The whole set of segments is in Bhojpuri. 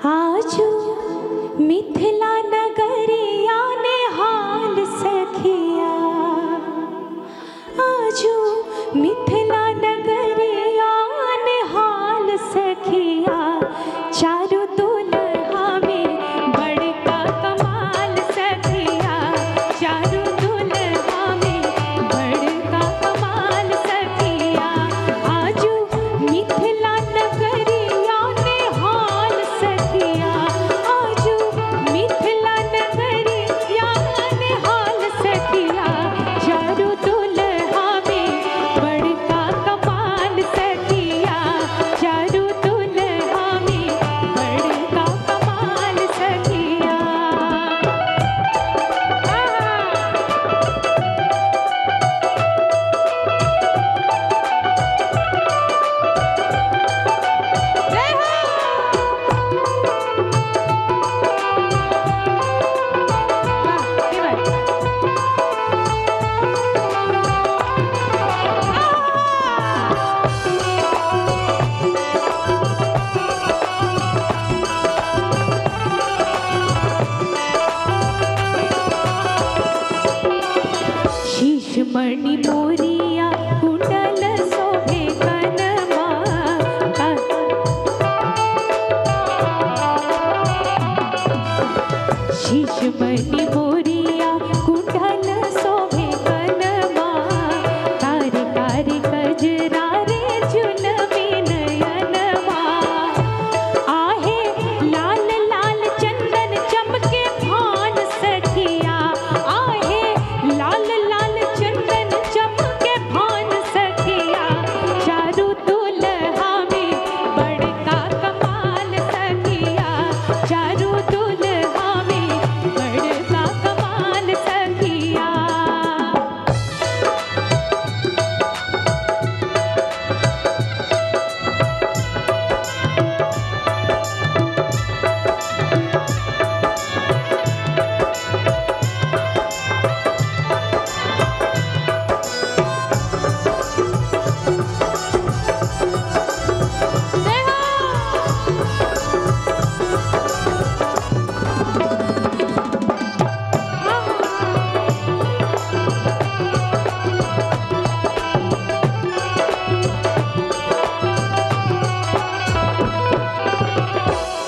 आजू मिथिला नगरिया ने हाल सखिया, आजू मिथिला नगरिया ने हाल सखिया, चारू दुल्हा में बड़का कमाल सखिया, चारू दुल्हा में बड़का कमाल सखिया, आजू मिथिला नगरिया ने हाल सखिया, आजू मिथिला नगरिया ने हाल सखिया, चारू दुल्हा में बड़का कमाल सखिया, चारू दुल्हा में बड़का कमाल सखिया। जय शीश मणि मोरिया कुंडल शोभे कनमा, शीश मणि मोरिया कुंडल शोभे कनमा, कारी कारी कजरा रे जुलमी नयनमा, आहे लाल लाल चंदन चमके भान सखिया, आहे लाल लाल चंदन चमके भान सखिया, चारू दुल्हा में बड़का कमाल सखिया, चारू दुल्हा में बड़का कमाल सखिया।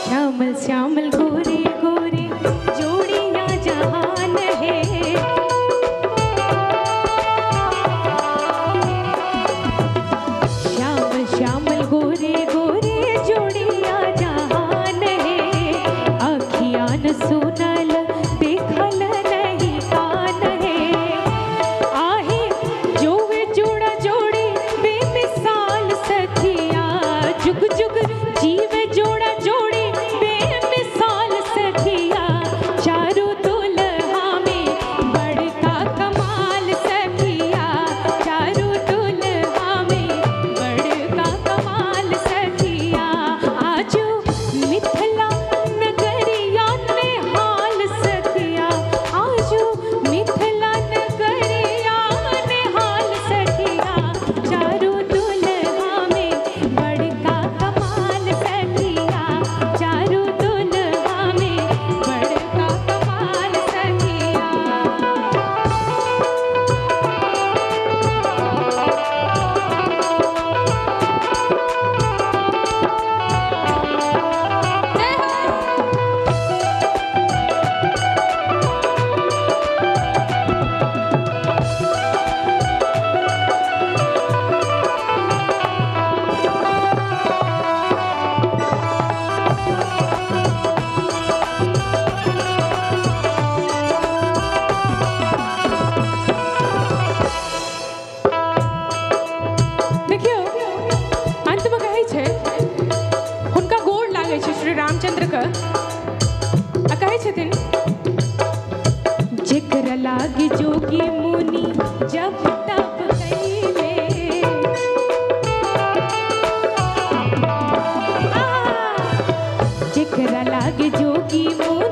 श्यामल श्यामल गोरे गोरे जोड़ियां जहान है, श्यामल श्यामल गोरे गोरे जोड़ियां जहान है, अखियां न सुनल देखल नहीं कान है, आहे जोवे जोड़ा जोड़ी बेमिसाल सखिया, जुग जुग जीवे जोड़ा जोड़ी बेमिसाल सखिया, चारू दुल्हा में बड़का कमाल सखिया, चारू दुल्हा में बड़का कमाल सखिया, आजू मिथिला नगरिया ने हाल सखिया, आजू मिथिला नगरिया ने हाल सखिया, चारू दुल्हा में बड़का कमाल सखिया, चारू दुल्हा में बड़का कमाल सखिया। देखियो अंत में कहै छै हुनका गोड़ लागै छै श्री रामचंद्र के, आ कहै छथिन जेकरा लागे जोगी मुनि जब तप कइले, जेकरा लागे जोगी मुनि